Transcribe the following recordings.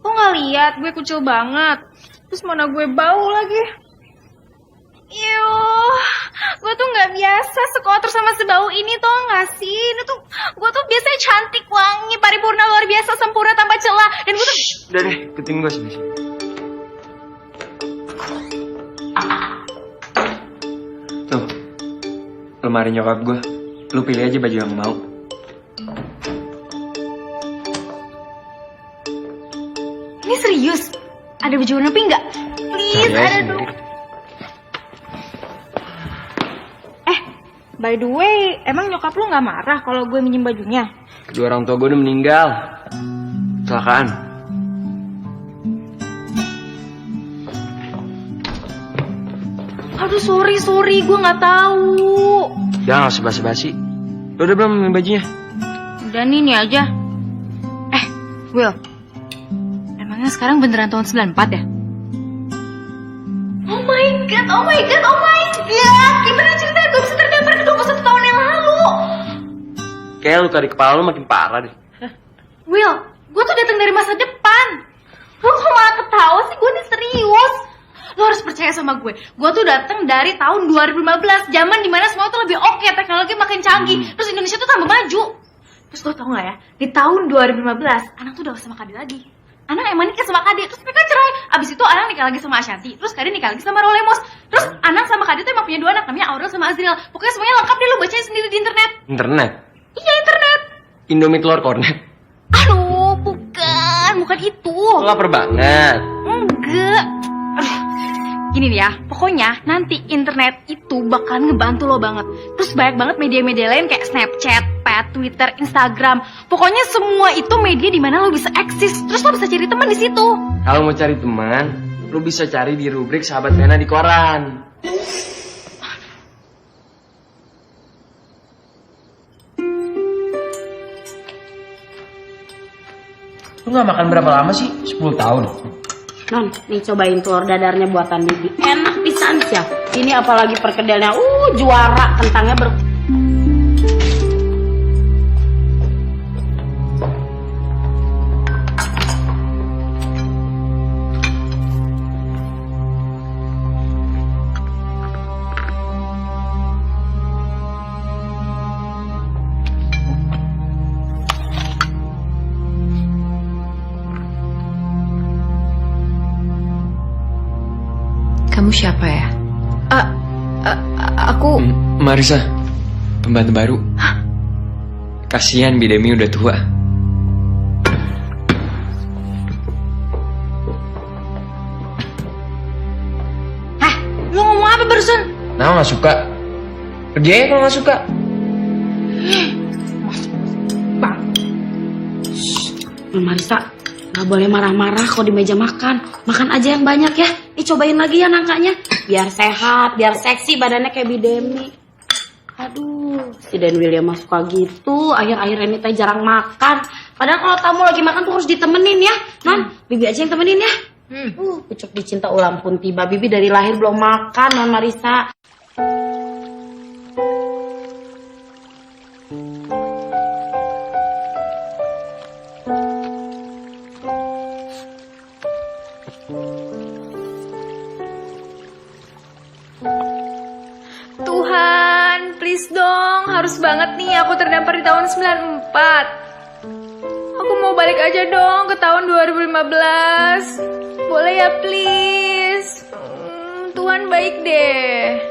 Kok nggak lihat gue kucil banget? Terus mana gue bau lagi? Yuh, gue tuh nggak biasa sekotor sama sebau ini tuh nggak sih? Ini tuh gue tuh biasanya cantik, wangi, paripurna, luar biasa, sempurna tanpa celah. Dan gue tuh udah deh, ikutin gue sini. Tuh, lemari nyokap gue. Lu pilih aja baju yang mau. Ini serius? Ada baju warna pink nggak? Please, ada dong. By the way, emang nyokap lu nggak marah kalau gue minjem bajunya? Kedua orang tua gue udah meninggal. Kecelakaan. Aduh, sorry, gue nggak tahu. Jangan nggak usah basa-basi. Lu udah belum minjem bajunya? Udah nih aja. Will, emangnya sekarang beneran tahun 94 ya? Oh my god. Gimana ceritanya gue bisa terdampar ke 21 tahun yang lalu? Kayak luka di kepala lu makin parah deh. Will, gue tuh datang dari masa depan. Lu kok malah ketawa sih? Gue nih serius. Lo harus percaya sama gue. Gue tuh datang dari tahun 2015, zaman dimana semua tuh lebih oke, teknologi makin canggih, terus Indonesia tuh tambah maju. Terus lo tau gak ya, di tahun 2015 anak tuh udah sama Kadi lagi. Anak emang nikah sama Kadi, terus mereka cerai. Abis itu anak nikah lagi sama Ashanti, terus Kadi nikah lagi sama Rolemos. Terus anak sama Kadi tuh emang punya 2 anak, namanya Aurel sama Azriel. Pokoknya semuanya lengkap deh, lo bacain sendiri di internet. Internet? Iya, internet. Indomie telur kornet? Aduh, bukan itu. Lo lapar banget. Enggak. Gini nih ya, pokoknya nanti internet itu bakalan ngebantu lo banget. Terus banyak banget media-media lain kayak Snapchat, Pet, Twitter, Instagram. Pokoknya semua itu media di mana lo bisa eksis. Terus lo bisa cari teman di situ. Kalau mau cari teman, lo bisa cari di rubrik Sahabat Pena di koran. Lu gak makan berapa lama sih? 10 tahun. Non, nih cobain telur dadarnya buatan Bibi. Enak pisan ya. Ini apalagi perkedelnya. Juara, kentangnya Kamu siapa ya? Aku... Marisa, pembantu baru. Hah? Kasihan Bidemi udah tua. Hah? Lu ngomong apa barusan? Nah, gak suka. Pergi aja kalau gak suka. Bang. Non Marisa, gak boleh marah-marah kalau di meja makan. Makan aja yang banyak ya. Nih cobain lagi ya nangkanya. Biar sehat, biar seksi badannya kayak Bidemi. Aduh, si Dan William mah suka gitu. Akhir-akhir ini teh jarang makan. Padahal kalau tamu lagi makan tuh harus ditemenin ya. Non, Bibi aja yang temenin ya. Pucuk dicinta ulang pun tiba. Bibi dari lahir belum makan, Non Marisa. Tuhan, please dong. Harus banget nih aku terdampar di tahun 94. Aku mau balik aja dong ke tahun 2015. Boleh ya, please. Tuhan baik deh.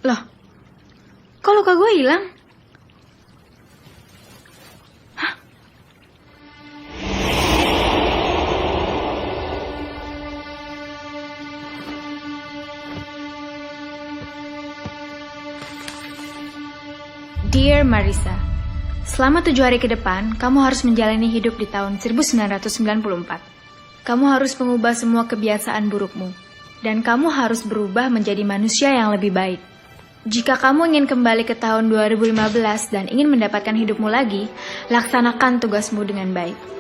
Loh, kok luka gue hilang? Hah? Dear Marisa, selama 7 hari ke depan, kamu harus menjalani hidup di tahun 1994. Kamu harus mengubah semua kebiasaan burukmu. Dan kamu harus berubah menjadi manusia yang lebih baik. Jika kamu ingin kembali ke tahun 2015 dan ingin mendapatkan hidupmu lagi, laksanakan tugasmu dengan baik.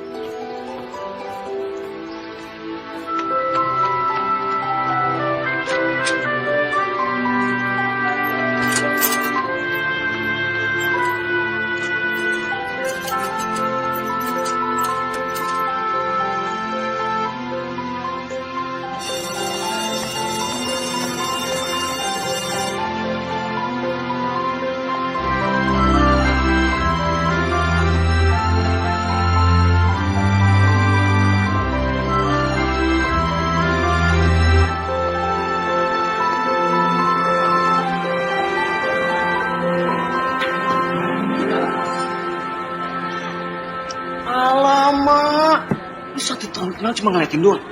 Alamak, lu 1 tahun kenal cuma ngeliatin doang.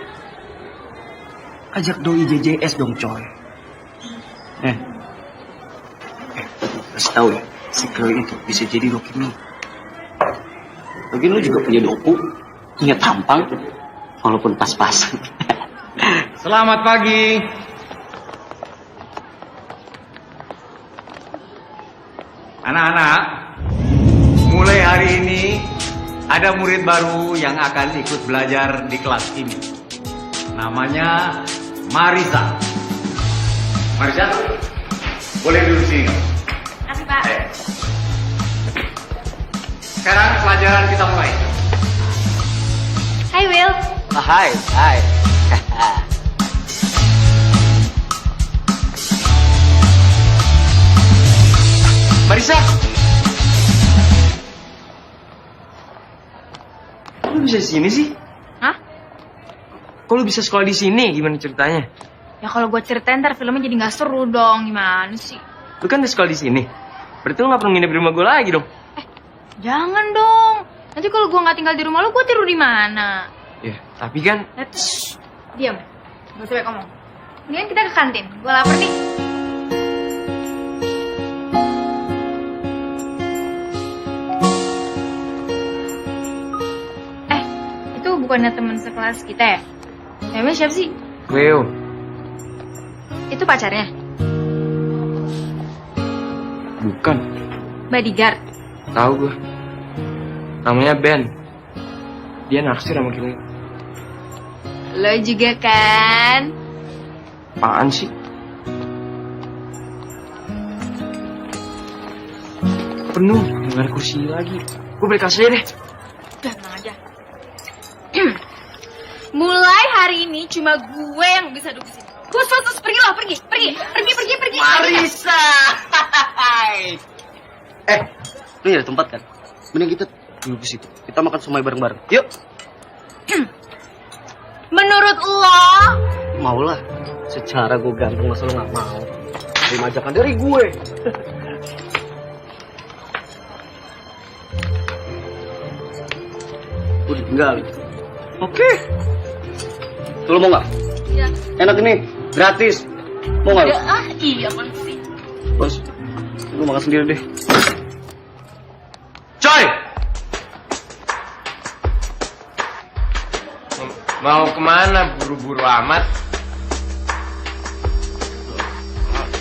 Ajak doi JJS dong coy. Kasih tahu ya, si Chloe itu bisa jadi Rocky Mil. Lagian lu juga punya doku, punya tampang, walaupun pas-pasan. Selamat pagi. Anak-anak, mulai hari ini ada murid baru yang akan ikut belajar di kelas ini. Namanya Marisa. Marisa, boleh duduk sini. Kasih, Pak. Sekarang pelajaran kita mulai. Hai, Will. Hai. Marisa! Kok lu bisa di sini sih? Hah? Kok lu bisa sekolah di sini? Gimana ceritanya? Ya kalau gue ceritain ntar filmnya jadi gak seru dong. Gimana sih? Lu kan udah sekolah di sini. Berarti lu gak perlu nginep di rumah gue lagi dong. Jangan dong. Nanti kalau gue gak tinggal di rumah lu, gue tidur di mana? Ya, tapi kan Diam. Gak usah banyak ngomong. Mendingan kita ke kantin. Gue lapar nih. Itu bukannya teman sekelas kita ya? Namanya siapa sih? Cleo. Itu pacarnya? Bukan. Bodyguard? Tahu gue. Namanya Ben. Dia naksir sama Cleo. Lo juga kan? Apaan sih? Penuh, gak ada kursi lagi. Gue balik kelas aja deh. Udah, tenang aja. Mulai hari ini cuma gue yang bisa duduk di sini. Terus, pergi lo, pergi. Marisa! Ini ada tempat kan? Mending kita duduk di situ. Kita makan somai bareng-bareng. Yuk. Menurut lo? Maulah. Secara gue ganteng, masa lo gak mau? Terima ajakan dari gue. Gue ditinggalin. Oke. Tuh, lo mau gak? Iya. Enak ini, gratis. Mau gak? Iya apaan sih? Bos, gue makan sendiri deh. Coy! Mau kemana buru-buru amat?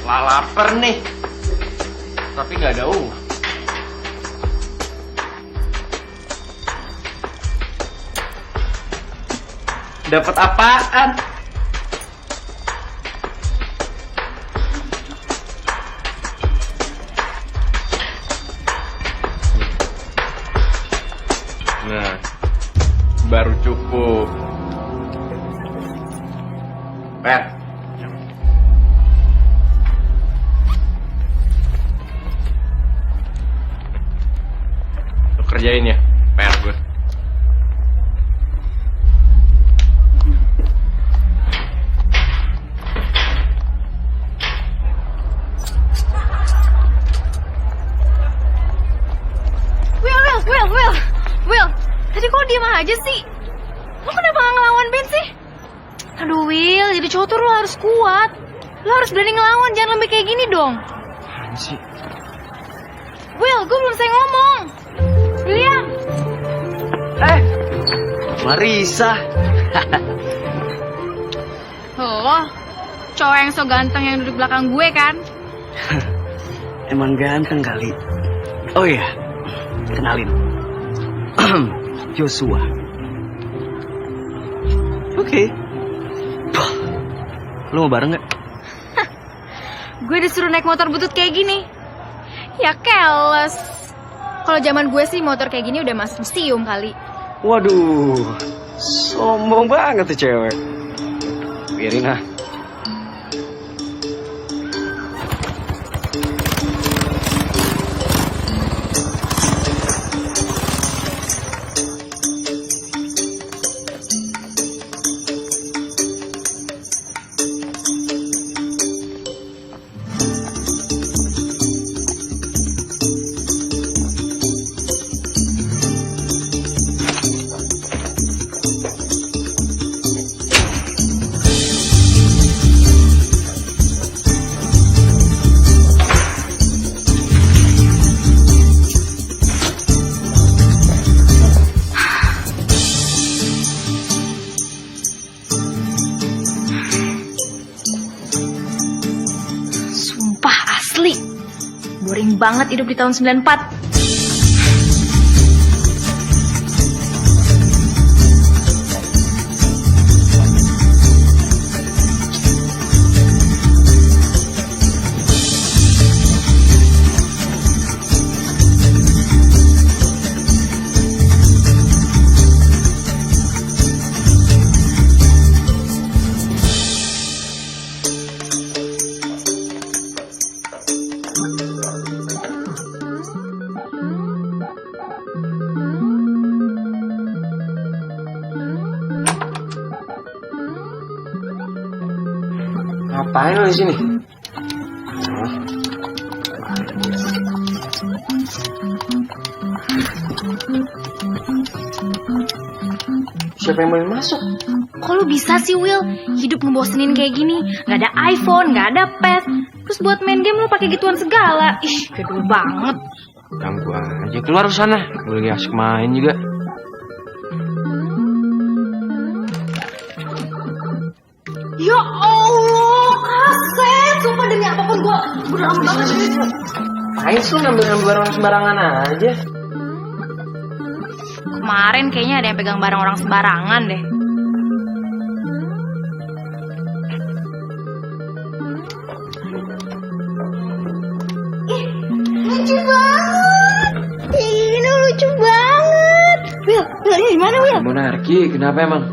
Lapar nih. Tapi gak ada uang. Dapat apaan? Nah, baru cukup. Per. Lu kerjain ya, PR gue. Will, tadi kok diem aja sih? Lo kenapa gak ngelawan Ben sih? Aduh Will, jadi cowok tuh lo harus kuat. Lo harus berani ngelawan, jangan lembek kayak gini dong. Apaan sih? Will, gue belum selesai ngomong. William. Marisa. Oh, cowok yang so ganteng yang duduk belakang gue kan? Emang ganteng kali. Oh iya, kenalin. Joshua. Oke. Lu mau bareng gak? Gue disuruh naik motor butut kayak gini. Ya keles. Kalau zaman gue sih motor kayak gini udah masuk museum kali. Waduh, sombong banget tuh cewek. Biarin ah. Sumpah asli. Boring banget hidup di tahun 94. Ngapain lo di sini? Siapa yang mau masuk? Kok lu bisa sih, Will? Hidup ngebosenin kayak gini. Gak ada iPhone, gak ada pet. Terus buat main game lu pakai gituan segala. Ih, kedul banget. Ganggu aja, keluar ke sana. Gue lagi asik main juga. Ya Allah, kaset. Sumpah demi apapun gue udah lama banget. Ayo sih ngambil barang sembarangan aja. Kemarin kayaknya ada yang pegang barang orang sembarangan deh. Ih, lucu banget. Ini lucu banget. Will, ini di mana, Will? Monarki, kenapa emang?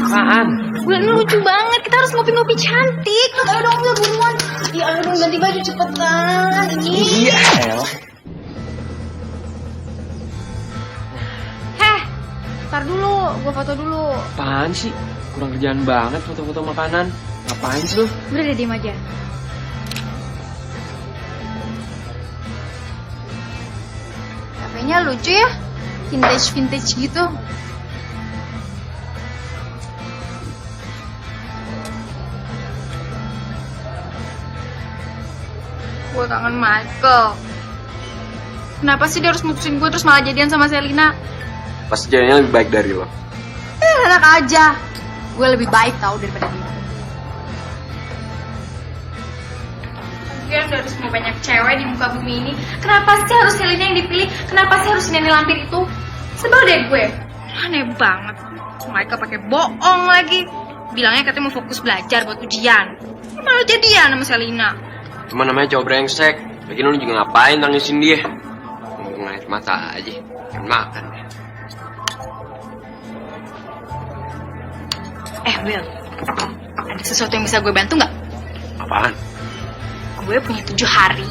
Apaan? Will, ini lucu banget. Kita harus ngopi-ngopi cantik. Ayo dong, Will, buruan. Ya, ayo dong, ganti baju cepetan. Iya, El. Ntar dulu, gue foto dulu. Apaan sih? Kurang kerjaan banget foto-foto makanan. Ngapain sih lu? Udah deh, diem aja. HP-nya lucu ya, vintage gitu. Gue kangen Michael. Kenapa sih dia harus mutusin gue terus malah jadian sama Selina? Pasti jadinya lebih baik dari lo. Enak aja. Gue lebih baik tau daripada dia. Lagian dari semua banyak cewek di muka bumi ini, kenapa sih harus Selina yang dipilih? Kenapa sih harus nenek lampir itu? Sebel deh gue. Aneh banget. Mereka pakai bohong lagi. Bilangnya katanya mau fokus belajar buat ujian. Malah jadian sama Selina. Cuma namanya cowok brengsek. Lagian lu juga ngapain tangisin dia? Ngeliat mata aja. Kan makan deh. Will, ada sesuatu yang bisa gue bantu nggak? Apaan? Gue punya 7 hari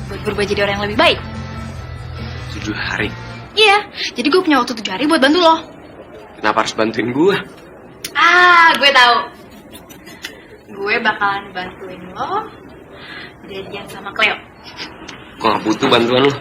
buat berubah jadi orang yang lebih baik. 7 hari? Iya, jadi gue punya waktu 7 hari buat bantu lo. Kenapa harus bantuin gue? Gue tahu. Gue bakalan bantuin lo jadian sama Cleo. Gue gak butuh bantuan lo.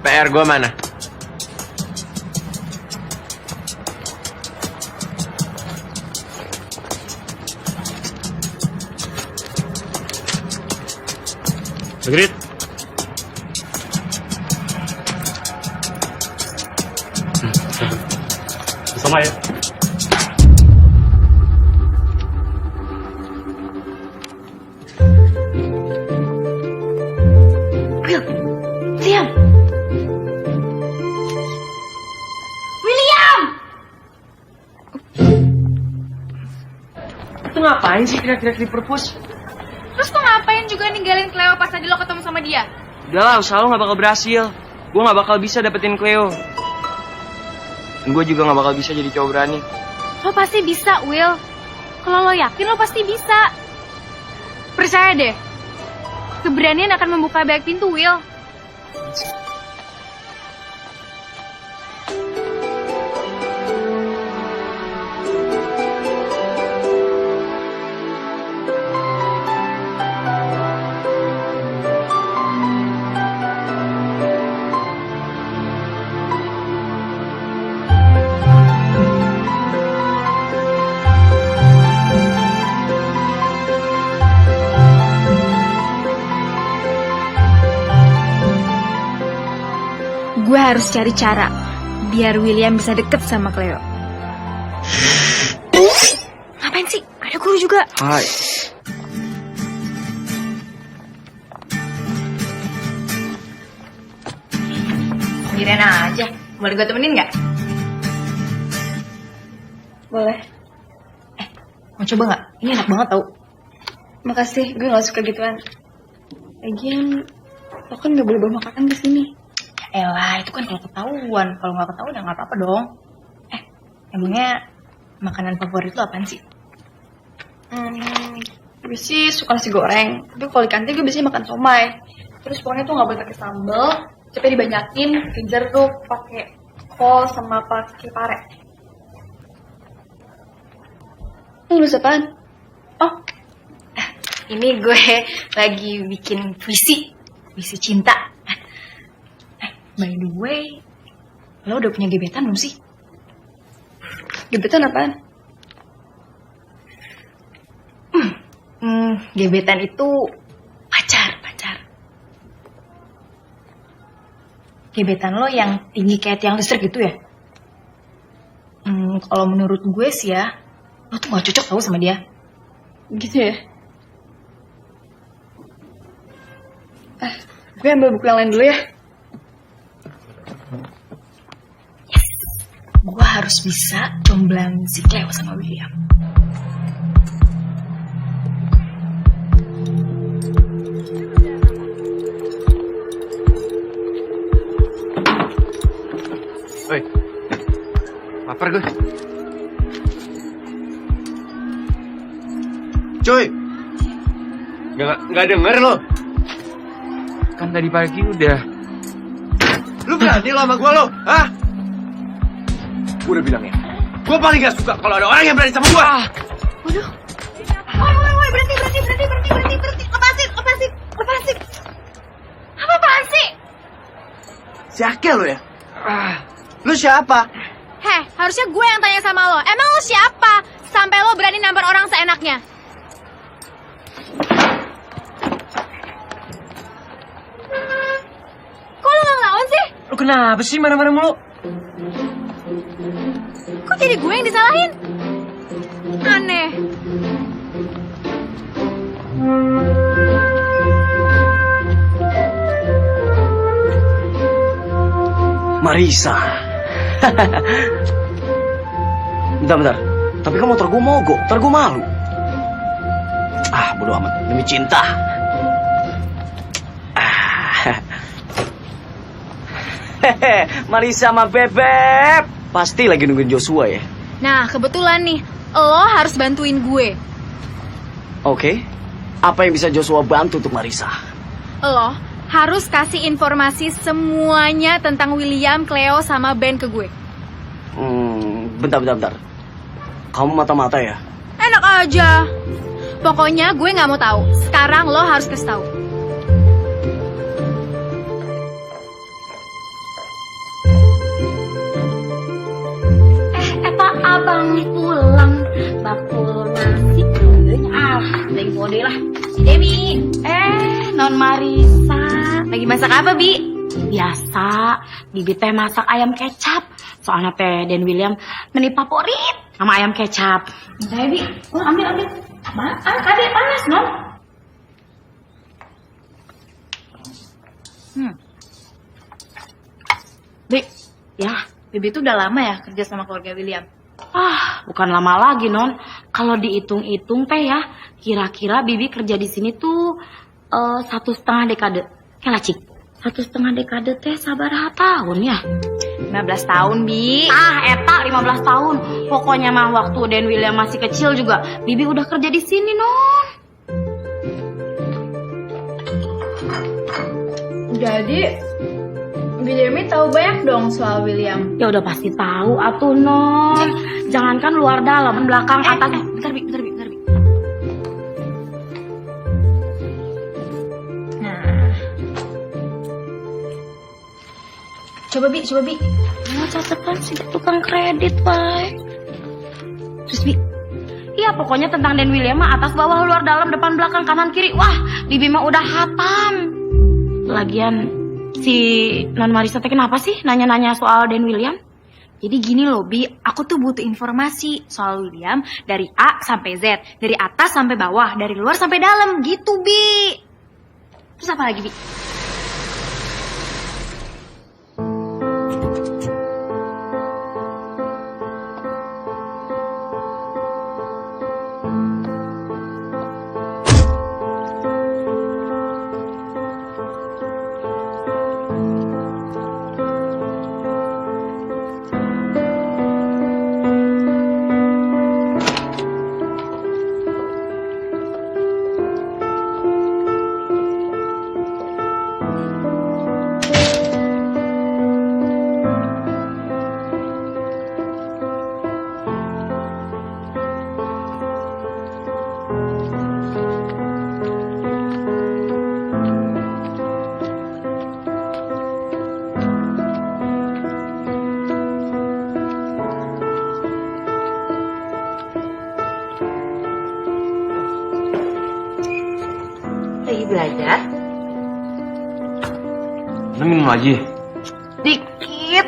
PR gue mana? Agreed. Sama ya. Will, William. William! Itu ngapain sih teriak-teriak di perpus? Terus lo ngapain juga ninggalin Cleo pas tadi lo ketemu sama dia? Udah lah, usaha lo gak bakal berhasil. Gue gak bakal bisa dapetin Cleo. Dan gue juga gak bakal bisa jadi cowok berani. Lo pasti bisa, Will. Kalau lo yakin, lo pasti bisa. Percaya deh. Keberanian akan membuka banyak pintu, Will. Gue harus cari cara biar William bisa deket sama Cleo. Ngapain sih? Ada guru juga. Hai. Sendirian aja. Boleh gue temenin nggak? Boleh. Mau coba nggak? Ini enak banget tau. Makasih, gue gak suka gituan. Lagian, lo kan gak boleh bawa makanan ke sini. Elah, itu kan kalau ketahuan. Kalau nggak ketahuan ya nggak apa-apa dong. Emangnya makanan favorit lo apaan sih? Gue sih suka nasi goreng. Tapi kalau di kantin gue biasanya makan somai. Terus pokoknya tuh gak boleh pakai sambal. Cepet dibanyakin, kejar tuh pakai kol sama pakai pare. Nulis apaan? Oh, Ini gue lagi bikin puisi cinta. By the way, lo udah punya gebetan belum sih? gebetan apaan? Gebetan itu pacar. Gebetan lo yang tinggi kayak tiang listrik gitu ya? Kalau menurut gue sih ya, lo tuh gak cocok tau sama dia. Gitu ya? Gue ambil buku yang lain dulu ya. Gue harus bisa jomblang si Cleo sama William. Oi, lapar gue. Cuy, nggak denger lo? Kan tadi pagi udah. Lu berani lo sama gue lo? Hah? Gue udah bilang ya, gue paling gak suka kalau ada orang yang berani sama gue. Waduh. Woi, berhenti. Apaan sih? Si Akel lo ya? Lu siapa? Heh, harusnya gue yang tanya sama lo. Emang lo siapa? Sampai lo berani nampar orang seenaknya. Kok lo gak ngelawan sih? Lu kenapa sih marah-marah mulu? Kok jadi gue yang disalahin? Aneh. Marisa. Bentar. Tapi kan motor gue mogok, ntar gue malu. Bodo amat, demi cinta. Marisa sama Bebek. Pasti lagi nungguin Joshua ya. Nah, kebetulan nih, lo harus bantuin gue. Oke. Apa yang bisa Joshua bantu untuk Marisa? Lo harus kasih informasi semuanya tentang William, Cleo, sama Ben ke gue. Bentar. Kamu mata-mata ya? Enak aja. Pokoknya gue nggak mau tahu. Sekarang lo harus kasih tahu. Eta abang pulang. Bakul nasi. Deng kode lah. Si Dewi. Non Marisa. Lagi masak apa, Bi? Biasa, Bibi teh masak ayam kecap. Soalnya teh Dan William meni favorit sama ayam kecap. Bentar ya, Bi. Ambil. Apaan? Kade panas, non? Bi, Ya, Bibi tuh udah lama ya kerja sama keluarga William. bukan lama lagi, non. Kalau dihitung-hitung teh ya, kira-kira Bibi kerja di sini tuh 1,5 dekade. Kela cik, 1,5 dekade teh sabaraha tahun ya? 15 tahun, Bi. Eta 15 tahun. Pokoknya mah waktu Dan William masih kecil juga, Bibi udah kerja di sini, non. Jadi, Bi tahu banyak dong soal William. Ya udah pasti tahu atuh, non. Jangankan luar dalam, belakang, atas. Bentar, Bi. Nah. Coba, Bi. Mau catatan sih tukang kredit, Pak. Terus, Bi. Iya, pokoknya tentang Dan William mah atas bawah luar dalam depan belakang kanan kiri. Wah, Bibi mah udah hatam. Lagian si Non Marisa teh kenapa sih nanya-nanya soal Dan William? Jadi gini loh, Bi. Aku tuh butuh informasi soal William dari A sampai Z. Dari atas sampai bawah. Dari luar sampai dalam. Gitu, Bi. Terus apa lagi, Bi? Lagi belajar? Lu minum lagi? Dikit.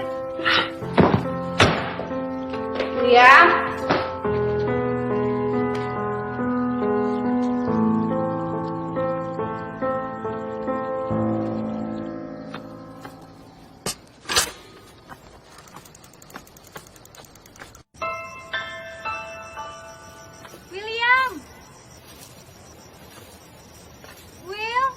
Ya. William! Will!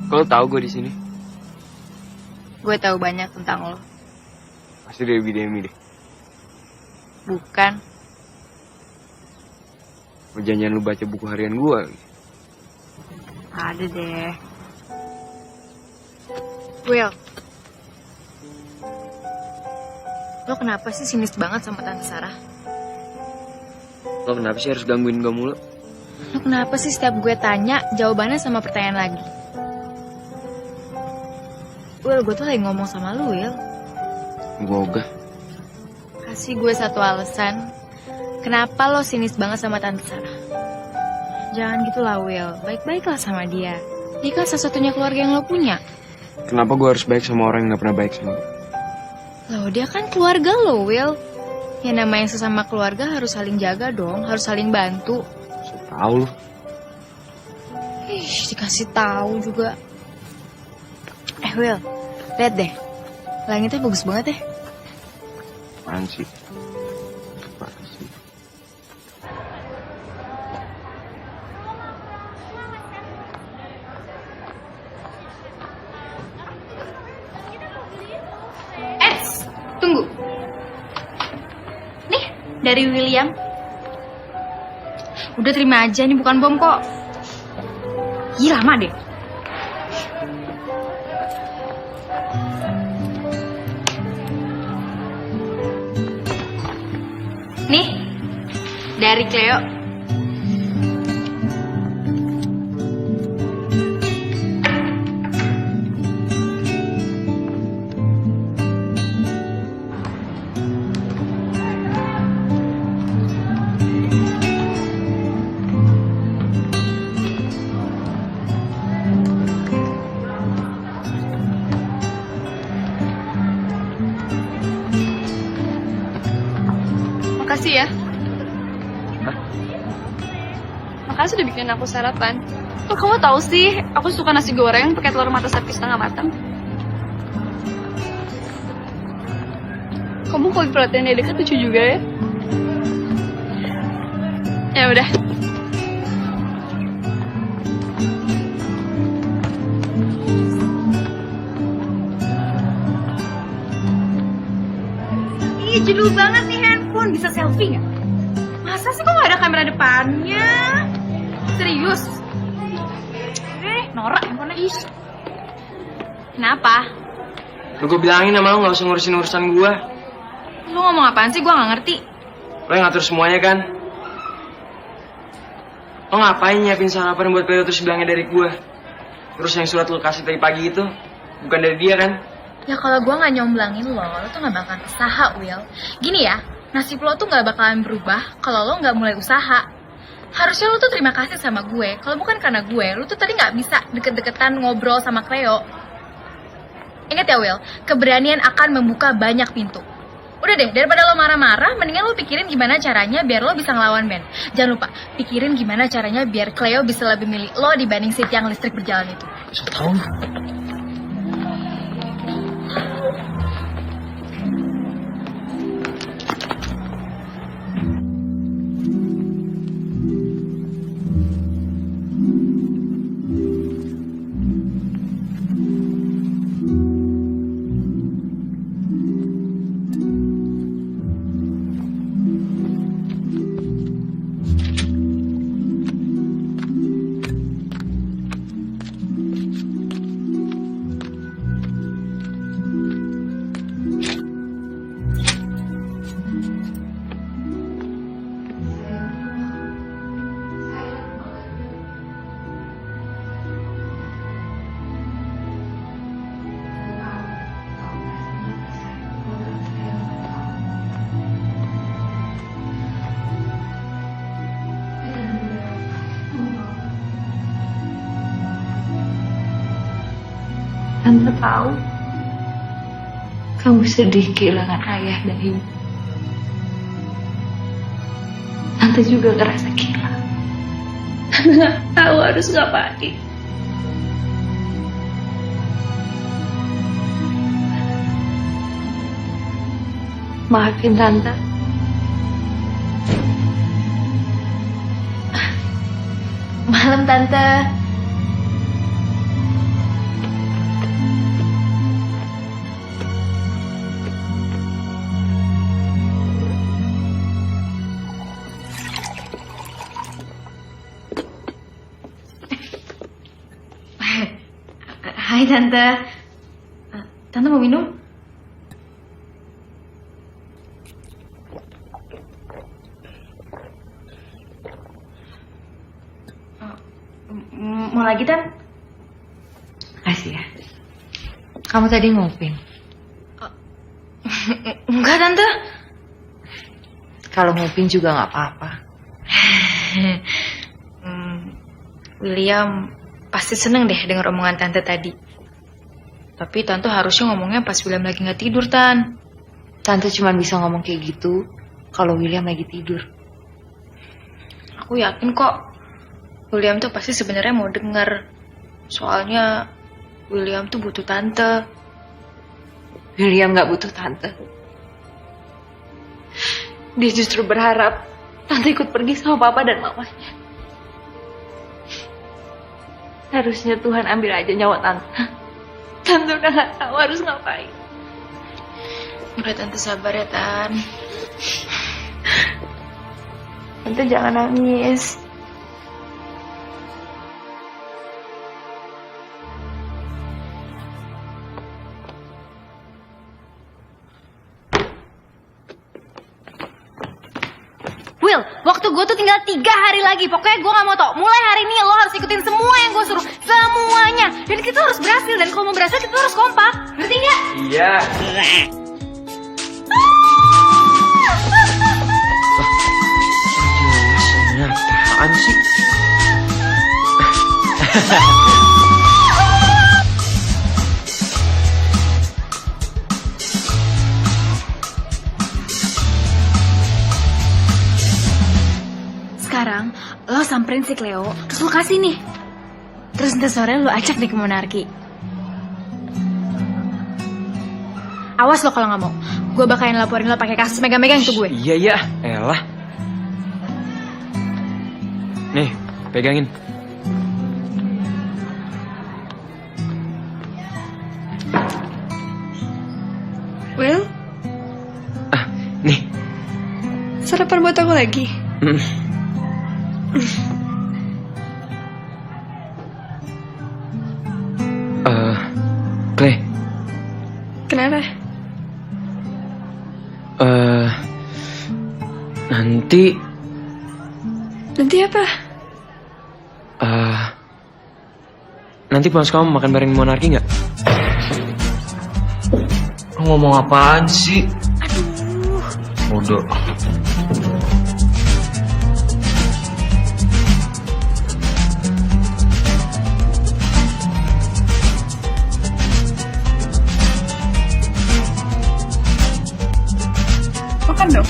Kau tahu gue di sini? Gue tahu banyak tentang lo. Pasti Dewi deh. Bukan. Perjanjian lu baca buku harian gue. Ada deh. Will. Lo kenapa sih sinis banget sama Tante Sarah? Lo kenapa sih harus gangguin gue mulu? Lo kenapa sih setiap gue tanya, jawabannya sama pertanyaan lagi? Will, gue tuh lagi ngomong sama lu, Will. Gue ogah. Kasih gue satu alasan. Kenapa lo sinis banget sama Tante Sarah? Jangan gitu lah, Will. Baik-baiklah sama dia. Dia kan satu-satunya keluarga yang lo punya. Kenapa gue harus baik sama orang yang gak pernah baik sama gue? Loh, dia kan keluarga lo, Will. Ya namanya sesama keluarga harus saling jaga dong. Harus saling bantu. Saya tahu lu. Ih, dikasih tahu juga. Will, lihat deh. Langitnya bagus banget ya. Apaan sih? Tunggu. Nih, dari William. Udah terima aja, ini bukan bom kok. Ih, lama deh. Nih, dari Cleo. Makasih ya. Makasih udah bikin aku sarapan. Kok kamu tahu sih, aku suka nasi goreng pakai telur mata sapi setengah matang. Kamu kalau perhatian dia dekat lucu juga ya. Ya udah. Ih, jadul banget nih handphone. Bisa selfie nggak? Masa sih kok nggak ada kamera depannya? Serius? Norak handphonenya. Ih. Kenapa? Lu gue bilangin sama lo gak usah ngurusin urusan gue. Lu ngomong apaan sih? Gua nggak ngerti. Lo yang ngatur semuanya kan? Lo ngapain nyiapin sarapan buat Cleo terus bilangnya dari gue? Terus yang surat lo kasih tadi pagi itu bukan dari dia kan? Ya kalau gue nggak nyomblangin lo tuh nggak bakalan usaha, Will. Gini ya, nasib lo tuh nggak bakalan berubah kalau lo nggak mulai usaha. Harusnya lo tuh terima kasih sama gue. Kalau bukan karena gue, lo tuh tadi nggak bisa deket-deketan ngobrol sama Cleo. Ingat ya, Will, keberanian akan membuka banyak pintu. Udah deh, daripada lo marah-marah, mendingan lo pikirin gimana caranya biar lo bisa ngelawan Ben. Jangan lupa, pikirin gimana caranya biar Cleo bisa lebih milih lo dibanding si tiang listrik berjalan itu. So tau. Tante tahu kamu sedih kehilangan ayah dan ibu. Tante juga ngerasa gila. Tante nggak tahu harus ngapain. Maafin Tante. Malam, Tante. Hai Tante. Tante mau minum? Mau lagi, Tan? Makasih ya. Kamu tadi ngupin. Enggak, Tante. Kalau ngupin juga nggak apa-apa. William pasti seneng deh denger omongan Tante tadi. Tapi Tante harusnya ngomongnya pas William lagi nggak tidur, Tan. Tante cuma bisa ngomong kayak gitu kalau William lagi tidur. Aku yakin kok William tuh pasti sebenarnya mau denger. Soalnya William tuh butuh Tante. William nggak butuh Tante. Dia justru berharap Tante ikut pergi sama papa dan mamanya. Harusnya Tuhan ambil aja nyawa Tante. Tante udah nggak tahu harus ngapain. Udah Tante sabar ya Tan. Tante jangan nangis. Will, waktu gue tuh tinggal 3 hari lagi. Pokoknya gue gak mau tau. Mulai hari ini lo harus ikutin semua yang gue suruh. Semuanya. Dan kita harus berhasil. Dan kalau mau berhasil kita harus kompak. Ngerti gak? Iya. Apaan sih? Sekarang lo samperin si Cleo. Terus lo kasih nih. Terus nanti sore lo acak deh ke Monarki. Awas lo kalau nggak mau. Gue bakalan laporin lo pakai kasus megang-megang itu gue. Iya, elah. Nih, pegangin. Will, Nih. sarapan buat aku lagi. Clay. Kenapa? Nanti Nanti apa? nanti pulang sekolah mau makan bareng Monarki nggak? Lo ngomong apaan sih? Aduh. Bodoh. Makan dong.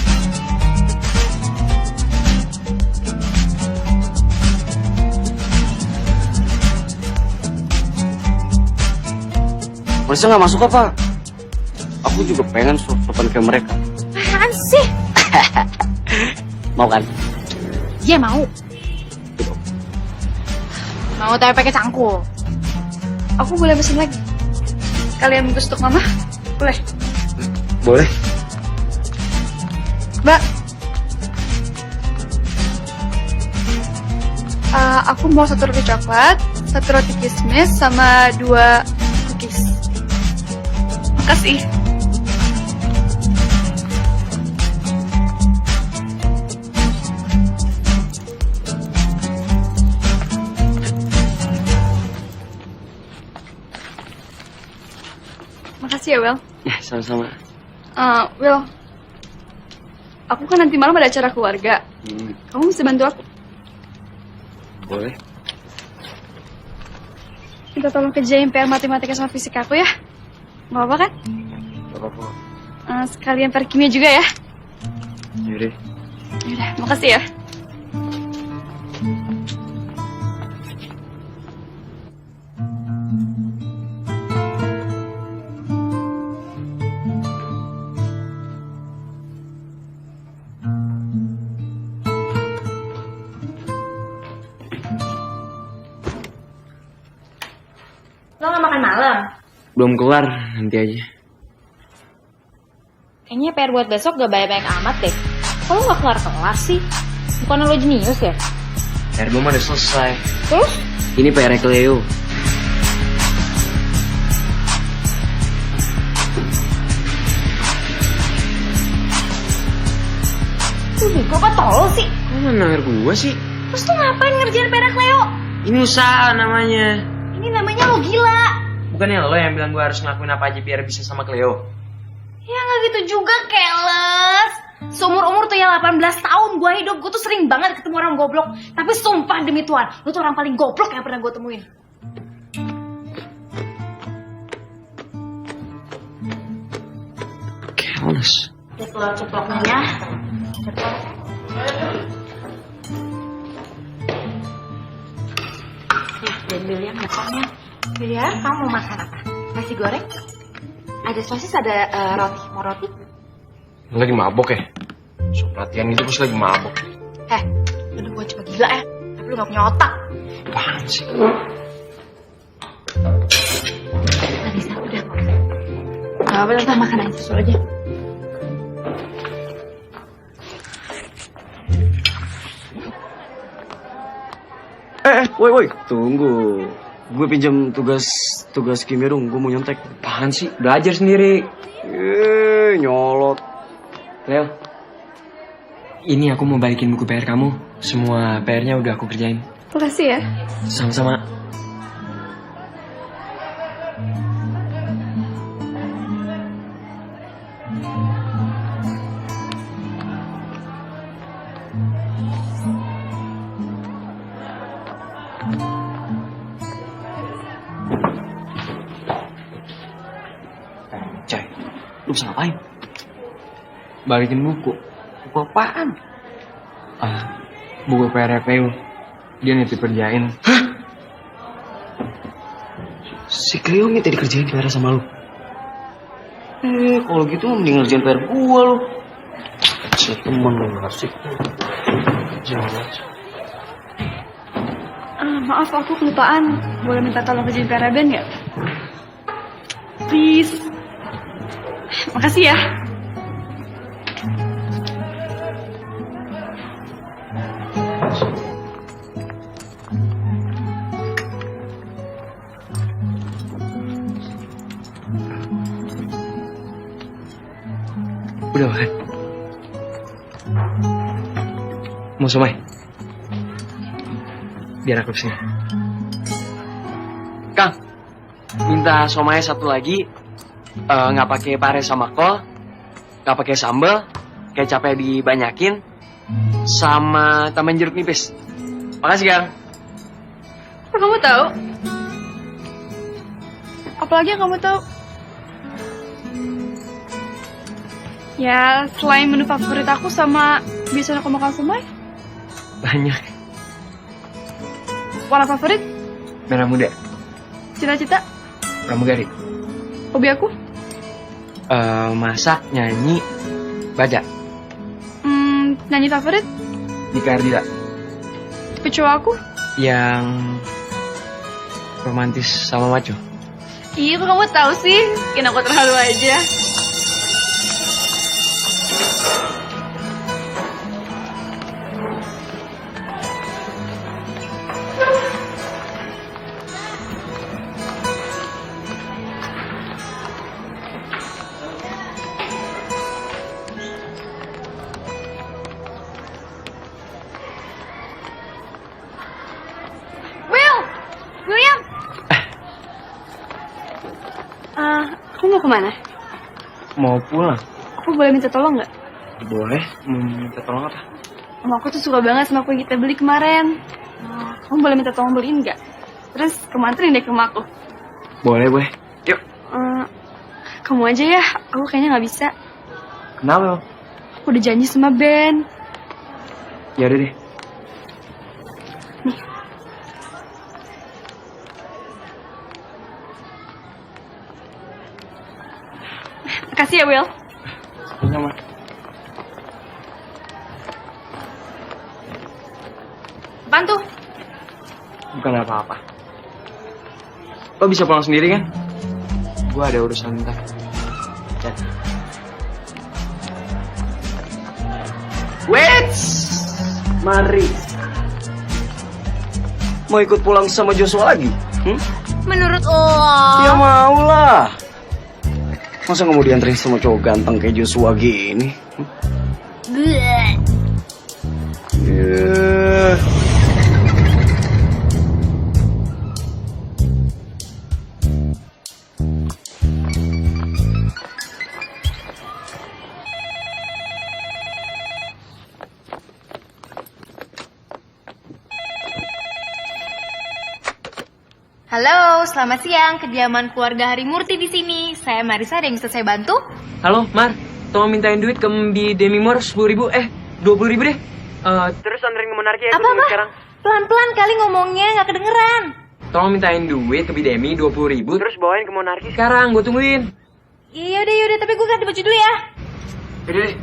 Masa nggak masuk apa? Aku juga pengen sopan kayak mereka. Apaan sih? Mau kan? Iya mau. Mau tapi pakai cangkul. Aku boleh pesen lagi. Kalian bungkus untuk mama? Boleh. Boleh. Mbak. Aku mau 1 roti coklat, 1 roti kismis, sama 2 cookies. Makasih. Makasih ya, Will. Ya, sama-sama. Will, aku kan nanti malam ada acara keluarga. Kamu bisa bantu aku? Boleh. Minta tolong kerjain PR matematika sama fisika aku ya. Gak apa-apa kan? Gak apa-apa. Sekalian PR kimia juga ya. Yaudah. Yaudah, makasih ya. Lo gak makan malam? Belum kelar, nanti aja. Kayaknya PR buat besok gak banyak-banyak amat deh. Kok lo gak kelar-kelar sih? Bukan lo jenius ya? PR gue mah udah selesai. Terus? Ini PR Cleo. Gue apa tolol sih? Kok lo nanger gue sih? Terus tuh ngapain ngerjain PR Cleo? Ini usaha namanya. Ini namanya lo gila. Bukannya lo yang bilang gue harus ngelakuin apa aja biar bisa sama Cleo? Ya gak gitu juga, keles. Seumur-umur tuh ya 18 tahun gue hidup, gue tuh sering banget ketemu orang goblok. Tapi sumpah demi Tuhan, lo tuh orang paling goblok yang pernah gue temuin. Keles. Telur ceploknya ya. Ambil yang makannya. Ya, kamu mau makan apa? Nasi goreng? Ada sosis, ada roti. Mau roti? Lo lagi mabok ya? So pelatihan gitu pas lagi mabok. Lu gue cuma gila ya. Tapi lu gak punya otak. Apaan sih? Gak bisa, udah. Gak apa-apa, makan aja susul aja. Woi, tunggu. Gue pinjam tugas kimia dong, gue mau nyontek. Apaan sih? Belajar sendiri. Nyolot. Leo, ini aku mau balikin buku PR kamu. Semua PR-nya udah aku kerjain. Makasih ya. Sama-sama. Cai, lu bisa ngapain? Balikin buku. Buku apaan? Buku PR PU. Dia nitip kerjain. Si Cleo minta dikerjain PR sama lu. Kalau gitu mending ngerjain PR gua lu. Si temen lu gak asik. Maaf, aku kelupaan. Boleh minta tolong kerjain PR Ben nggak? Please. Makasih ya. Udah makan? Mau somai? Biar aku kesini. Kang, minta somai satu lagi. Nggak pakai pare sama kol, nggak pakai sambal, kecapnya dibanyakin, sama tambahin jeruk nipis. Makasih Kang. Apa kamu tahu? Apalagi yang kamu tahu? Ya, selain menu favorit aku sama biasanya aku makan somai, Banyak. warna favorit, Merah muda. cita-cita, Pramugari. hobi aku, Masak, nyanyi, baca. nyanyi favorit, Dika Ardila. tipe cowok aku. Yang romantis sama maco. Iya, kok kamu tahu sih? Bikin aku terharu aja. William! Aku mau kemana? Mau pulang? Aku boleh minta tolong nggak? Boleh. Mau minta tolong apa? Mama aku tuh suka banget sama kue yang kita beli kemarin. Kamu boleh minta tolong beliin nggak? Terus kamu anterin deh ke rumah aku. Boleh. Yuk. Kamu aja ya, aku kayaknya nggak bisa. Kenapa? Aku udah janji sama Ben. Ya udah deh. Makasih ya, Will. Sama. Apaan tuh? Bukan apa-apa. Lo bisa pulang sendiri kan? Gua ada urusan bentar. Wait, mari. Mau ikut pulang sama Joshua lagi? Menurut lo? Ya mau lah. Masa nggak mau dianterin sama cowok ganteng kayak Joshua gini? Bleh. Yeah. Halo, selamat siang. Kediaman keluarga Harimurti di sini. Saya Marisa, ada yang bisa saya bantu? Halo, Mar. Tolong mintain duit ke Mbi Demi Mor 10.000. 20.000 deh. Terus anterin ke Monarki ya. Apa? Sekarang. Pelan-pelan kali ngomongnya, nggak kedengeran. Tolong mintain duit ke Mbi Demi 20.000. Terus bawain ke Monarki sekarang. Gue tungguin. Yaudah. Tapi gue ganti baju dulu ya. Yaudah deh.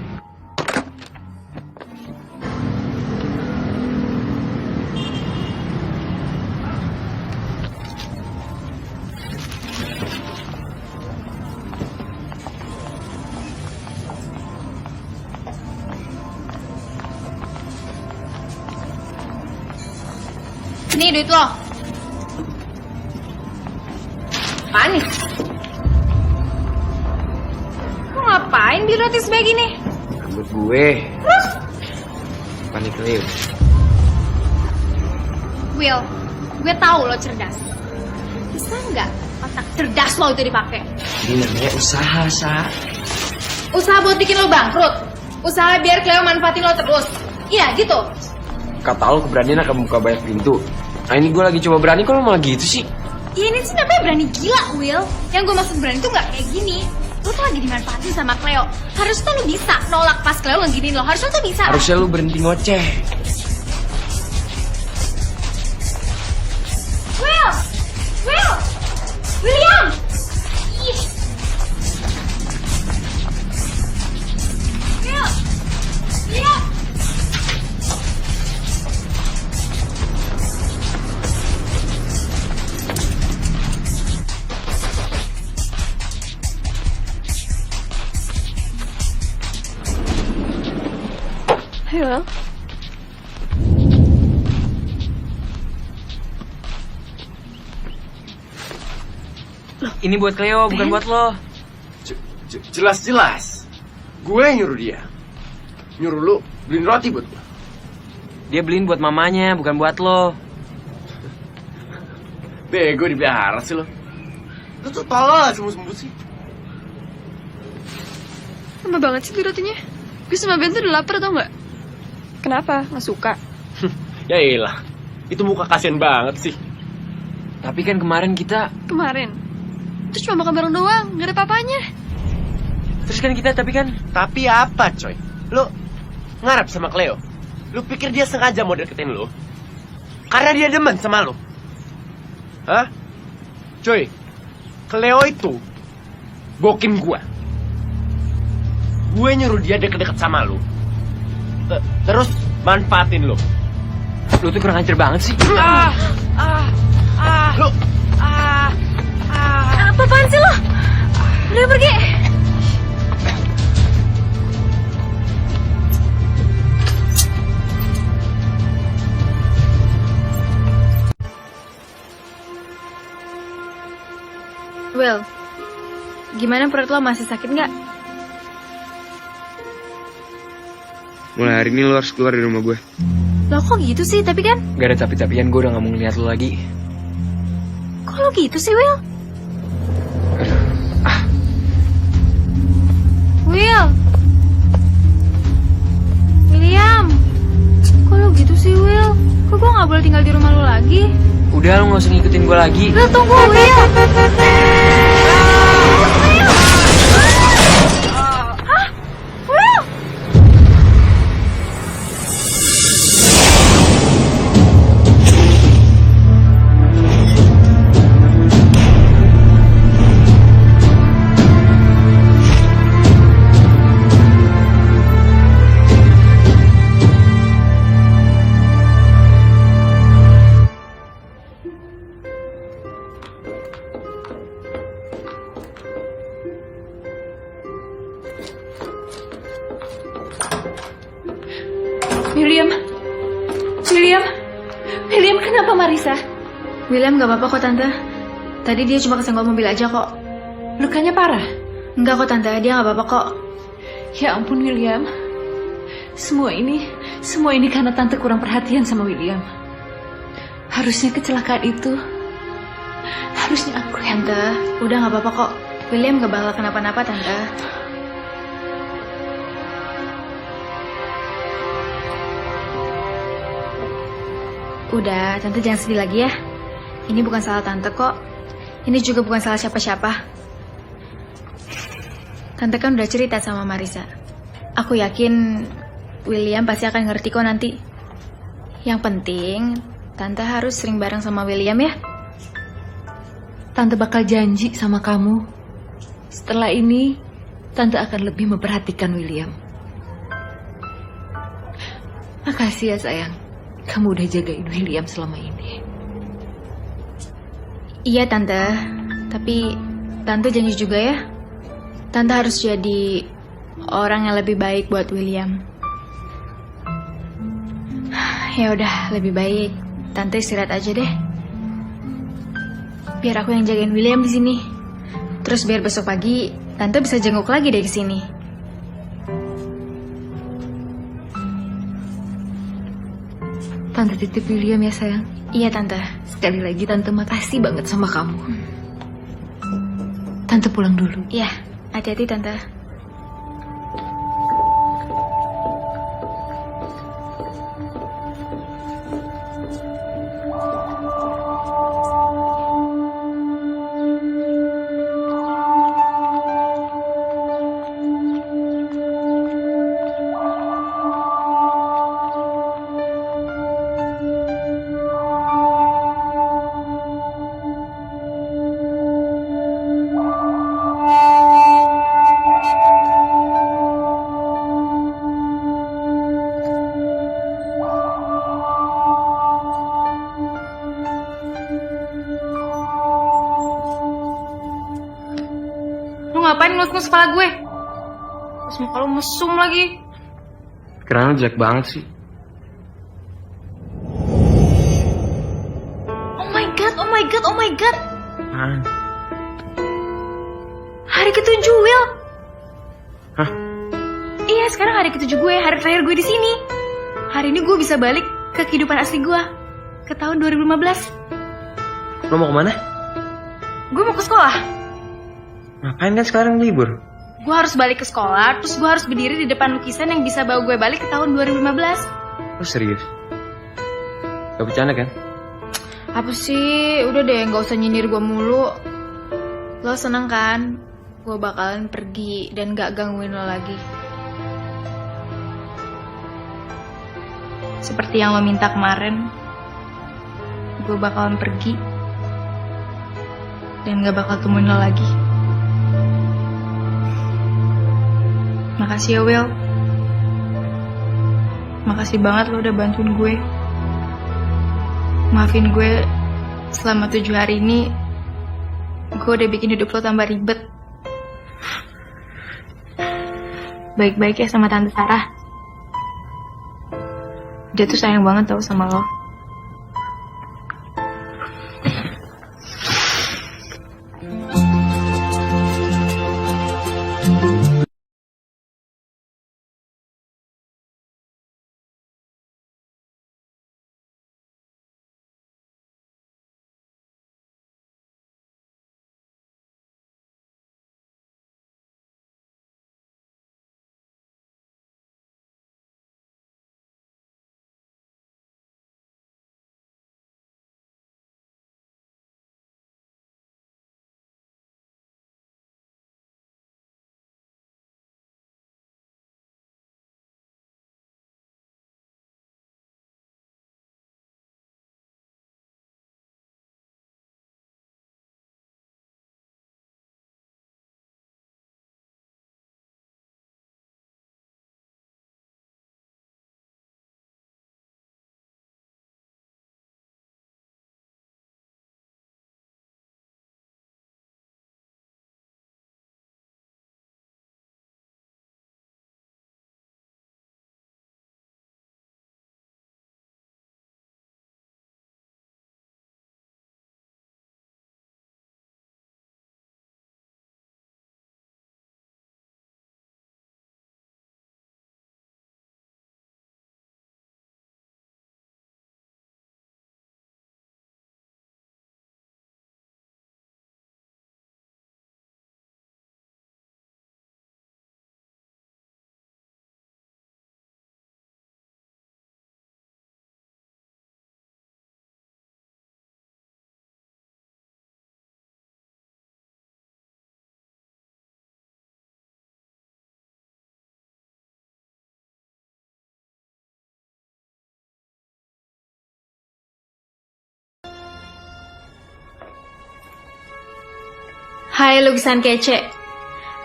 Nih, Nih duit lo. Apaan nih? Lo ngapain beli roti sebaik ini? Buat gue. Terus? Panik Leo. Will, gue tahu lo cerdas. Bisa nggak otak cerdas lo itu dipakai? Ini namanya usaha, Sa. Usaha buat bikin lo bangkrut. Usaha biar Cleo manfaatin lo terus. Iya gitu. Kata lo keberanian akan buka banyak pintu. Nah ini gue lagi coba berani, kok lo malah gitu sih? Ya ini sih namanya berani gila, Will. Yang gue maksud berani tuh nggak kayak gini. Lo tuh lagi dimanfaatin sama Cleo. Harusnya tuh lo bisa nolak pas Cleo ngeginiin lo. Harusnya tuh bisa. Harusnya lo berhenti ngoceh. Will! Will! William! Ih. Will! William! Hey, Will. Ini buat Cleo, bukan buat lo. Jelas-jelas. Gue yang nyuruh dia. Nyuruh lu beliin roti buat gue. Dia beliin buat mamanya, bukan buat lo. Bego dipelihara sih lo. Lu tuh tolol sembus-sembus sih. Lama banget sih beli rotinya. Gue sama Ben tuh udah lapar tau gak? Kenapa? Gak suka? Ya iyalah. Itu muka kasihan banget sih. Tapi kan kemarin kita... Kemarin? Terus cuma makan bareng doang, gak ada papanya. Terus kan kita, tapi kan... Tapi apa coy? Lu ngarep sama Cleo? Lu pikir dia sengaja mau deketin lu? Karena dia demen sama lu? Hah? Coy, Cleo itu bokin gua. Gue nyuruh dia deket-deket sama lu. Terus manfaatin lu. Lu tuh kurang ajar banget sih. Lu Apaan sih lo? Udah pergi. Will, gimana perut lo, masih sakit nggak? Mulai hari ini lo harus keluar dari rumah gue. Lo kok gitu sih? Tapi kan Gak ada tapi-tapian, gue udah gak mau ngeliat lo lagi. kok lo gitu sih, Will? Will, William, kok lo gitu sih, Will? Kok gue gak boleh tinggal di rumah lo lagi? Udah, lo gak usah ngikutin gue lagi. Will, tunggu, Will. Hah? Will? William, kenapa Marisa? William gak apa-apa kok, Tante. Tadi dia cuma kesenggol mobil aja kok. Lukanya parah? Enggak kok, Tante. Dia gak apa-apa kok. Ya ampun William. Semua ini karena Tante kurang perhatian sama William. Harusnya kecelakaan itu harusnya aku yang... Tante, udah gak apa-apa kok. William gak bakal kenapa-napa, Tante. Udah, Tante jangan sedih lagi ya. Ini bukan salah Tante kok. Ini juga bukan salah siapa-siapa. Tante kan udah cerita sama Marisa. Aku yakin William pasti akan ngerti kok nanti. Yang penting, Tante harus sering bareng sama William ya. Tante bakal janji sama kamu. Setelah ini, Tante akan lebih memperhatikan William. Makasih ya sayang. Kamu udah jagain William selama ini. Iya Tante, tapi Tante janji juga ya. Tante harus jadi orang yang lebih baik buat William. Ya udah, lebih baik Tante istirahat aja deh. Biar aku yang jagain William di sini. Terus biar besok pagi Tante bisa jenguk lagi deh ke sini. Tante titip William ya sayang. Iya Tante. Sekali lagi Tante makasih banget sama kamu. Tante pulang dulu. Iya, hati-hati Tante. Lu ngapain ngelus-ngelus kepala gue? Terus muka lu mesum lagi. Kerana lu jelek banget sih. Oh my god, oh my god, oh my god. Hah? Hari ke-7, Will. Hah? Iya, sekarang hari ke-7 gue, hari terakhir gue di sini. Hari ini gue bisa balik ke kehidupan asli gue. Ke tahun 2015. Lo mau kemana? Gue mau ke sekolah. Ngapain kan sekarang libur? Gue harus balik ke sekolah, terus gue harus berdiri di depan lukisan yang bisa bawa gue balik ke tahun 2015. Lo serius? Gak bercanda kan? Apa sih? Udah deh, gak usah nyindir gue mulu. Lo seneng kan? Gue bakalan pergi dan gak gangguin lo lagi. Seperti yang lo minta kemarin, gue bakalan pergi dan gak bakal temuin lo lagi. Makasih ya Will. Makasih banget lo udah bantuin gue. Maafin gue selama 7 hari ini gue udah bikin hidup lo tambah ribet. Baik-baik ya sama Tante Sarah. Dia tuh sayang banget tau sama lo. Hai lukisan kece.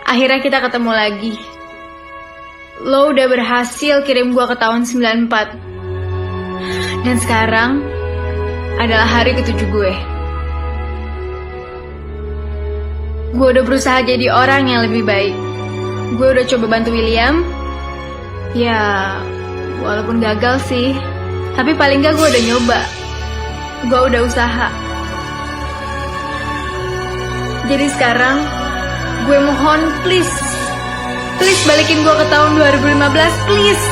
Akhirnya kita ketemu lagi. Lo udah berhasil kirim gua ke tahun 94. Dan sekarang adalah hari ke-7 gue. Gue udah berusaha jadi orang yang lebih baik. Gue udah coba bantu William. Ya, walaupun gagal sih. Tapi paling gak gue udah nyoba. gue udah usaha. Jadi sekarang gue mohon please balikin gue ke tahun 2015, please.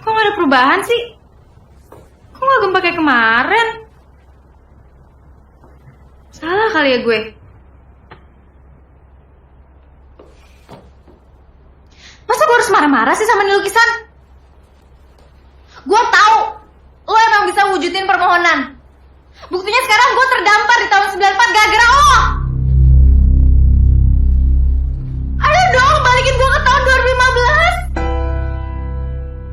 Kok gak ada perubahan sih? Kok gak gempa kayak kemarin? Salah kali ya gue. Masa gue harus marah-marah sih sama nih lukisan? Gue tahu lo emang bisa wujudin permohonan. Buktinya sekarang gue terdampar di tahun 94 gara-gara lo. Ayo dong balikin gue ke tahun 2015.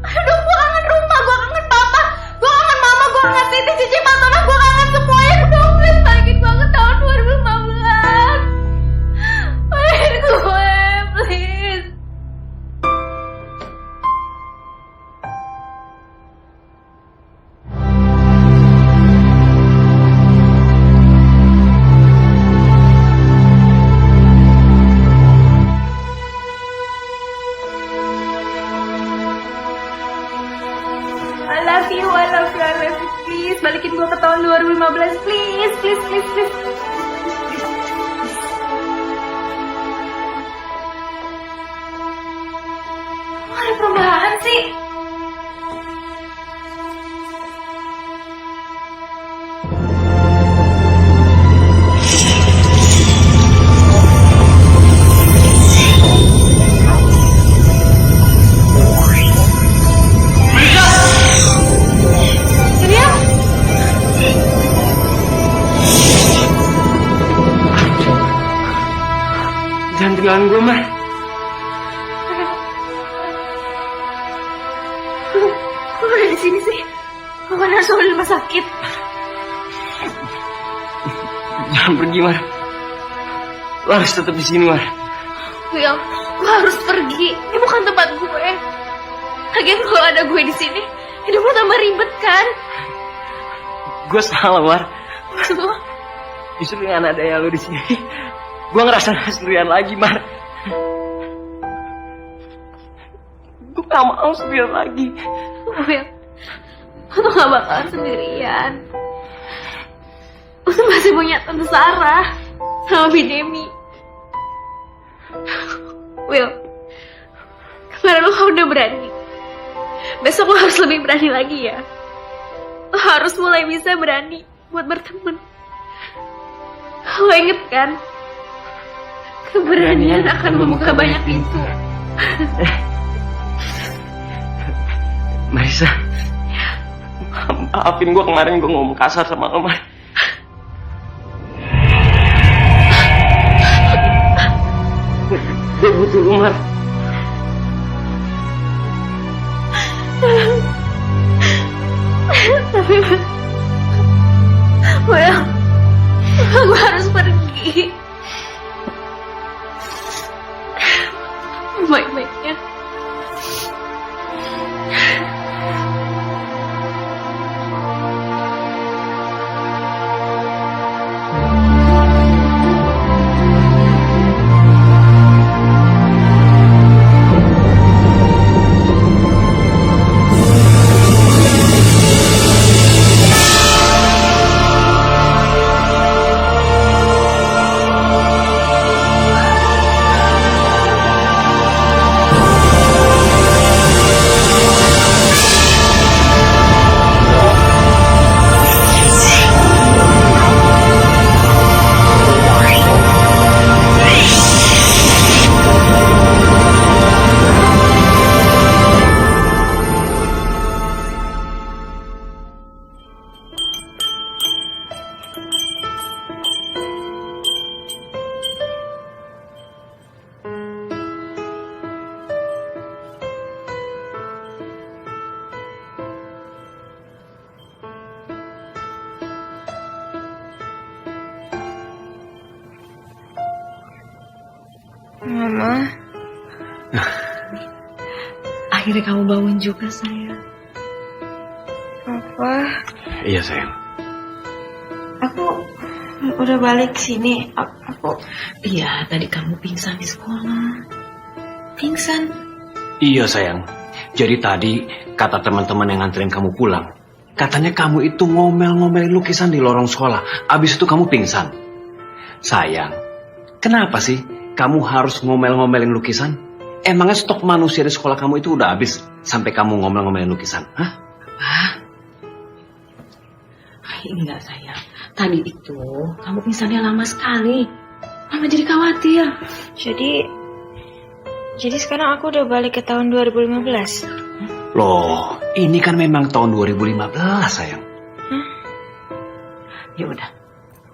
Ayo dong, gue kangen rumah, gue kangen papa, gue kangen mama, gue kangen Siti, Cici, Patona, gue kangen semuanya. Dong, please balikin gue ke tahun 2015. Balikin gue, please. I love you, please. Balikin gue ke tahun 2015, please. Kok ada perubahan sih? Jangan tinggalin gue, Mar. Kok udah di sini sih? Bukan harus di rumah sakit. Jangan pergi, Mar. Lo harus tetap di sini, Mar. Will, gue harus pergi. Ini bukan tempat gue. Lagian kalau ada gue di sini, hidup lo tambah ribet kan? Gue salah, Mar. Maksud lo? Justru dengan adanya lo di sini, gue ngerasa sendirian lagi, Mar. Gue gak mau sendirian lagi. Will, lo tuh gak bakalan sendirian. Lo tuh masih punya Tante Sarah sama Bidemi. Will, kemarin lo udah berani. Besok lo harus lebih berani lagi ya. Lo harus mulai bisa berani buat berteman. Lo inget kan? Keberanian akan membuka banyak pintu. Marisa, maafin gue kemarin gue ngomong kasar sama lo, Mar. Gue butuh lo, Mar. Tapi Well, gue harus pergi. Baik-baiknya. Mama. Akhirnya kamu bangun juga, sayang. Kenapa? Wah, Iya sayang. aku udah balik sini. Aku Iya, tadi kamu pingsan di sekolah. pingsan. Iya sayang. Jadi tadi kata teman-teman yang nganterin kamu pulang, katanya kamu itu ngomel-ngomelin lukisan di lorong sekolah. Abis itu kamu pingsan. Sayang, kenapa sih kamu harus ngomel-ngomelin lukisan? Emangnya stok manusia di sekolah kamu itu udah habis sampai kamu ngomel-ngomelin lukisan? Hah? Enggak sayang. Tadi itu kamu pingsannya lama sekali. Mama jadi khawatir. Jadi sekarang aku udah balik ke tahun 2015. Loh, ini kan memang tahun 2015 sayang. Ya udah.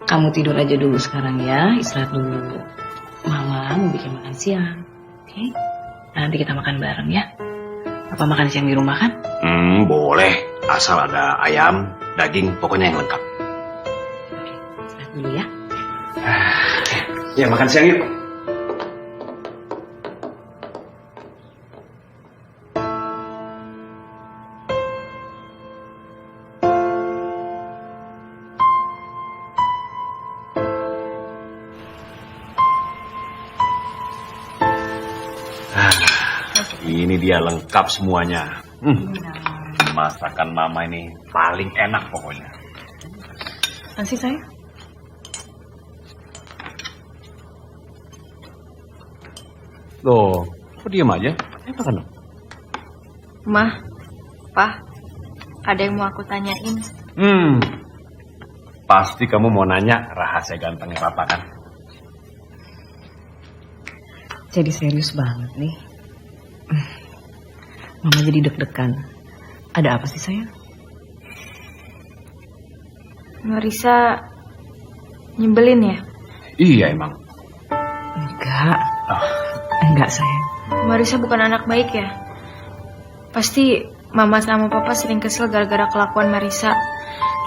Kamu tidur aja dulu sekarang ya, istirahat dulu. Mama mau bikin makan siang. Oke? Nanti kita makan bareng ya. Apa makan siang di rumah kan? Boleh. Asal ada ayam, daging, pokoknya yang lengkap. Istirahat dulu ya. Ya, makan siang yuk. Ini dia lengkap semuanya. Masakan mama ini paling enak pokoknya. Masih sayang? Loh, kok diem aja? Apa kan? Mah, Pak, ada yang mau aku tanyain. Pasti kamu mau nanya rahasia gantengnya papa kan? Jadi serius banget nih. Mama jadi deg-degan. Ada apa sih sayang? Marisa nyebelin ya? Iya emang. Enggak. Enggak sayang. Marisa bukan anak baik ya? Pasti mama sama papa sering kesel gara-gara kelakuan Marisa.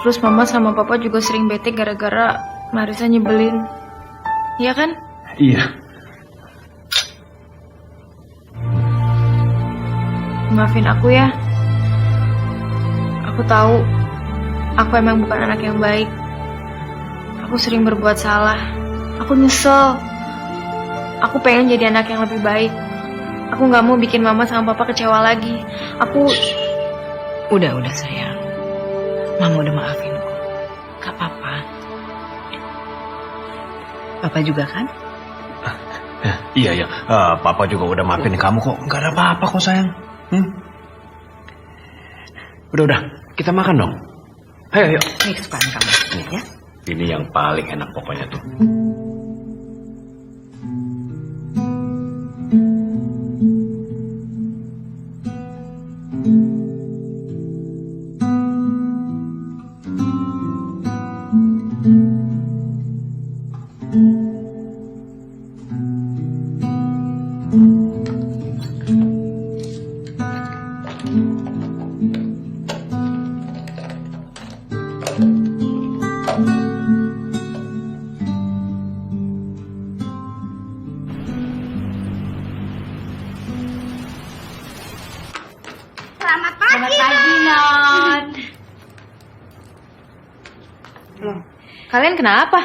Terus mama sama papa juga sering bete gara-gara Marisa nyebelin. Iya kan? Iya. Maafin aku ya. Aku tahu aku emang bukan anak yang baik. Aku sering berbuat salah. Aku nyesel. Aku pengen jadi anak yang lebih baik. Aku gak mau bikin mama sama papa kecewa lagi. Aku... Udah sayang. Mama udah maafin kok. Gak apa-apa. Papa juga kan? Iya. Papa juga udah maafin kamu kok. Gak ada apa-apa kok sayang. Udah. Kita makan dong. Ayo. Ini kesukaan kamu. Nih ya. Ini yang paling enak pokoknya tuh. Selamat pagi, Non. Loh, kalian kenapa?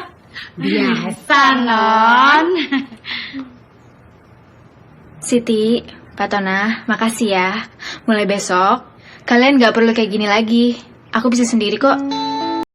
Biasa, Non. Siti, Pak Tona, makasih ya. Mulai besok, kalian gak perlu kayak gini lagi. Aku bisa sendiri kok.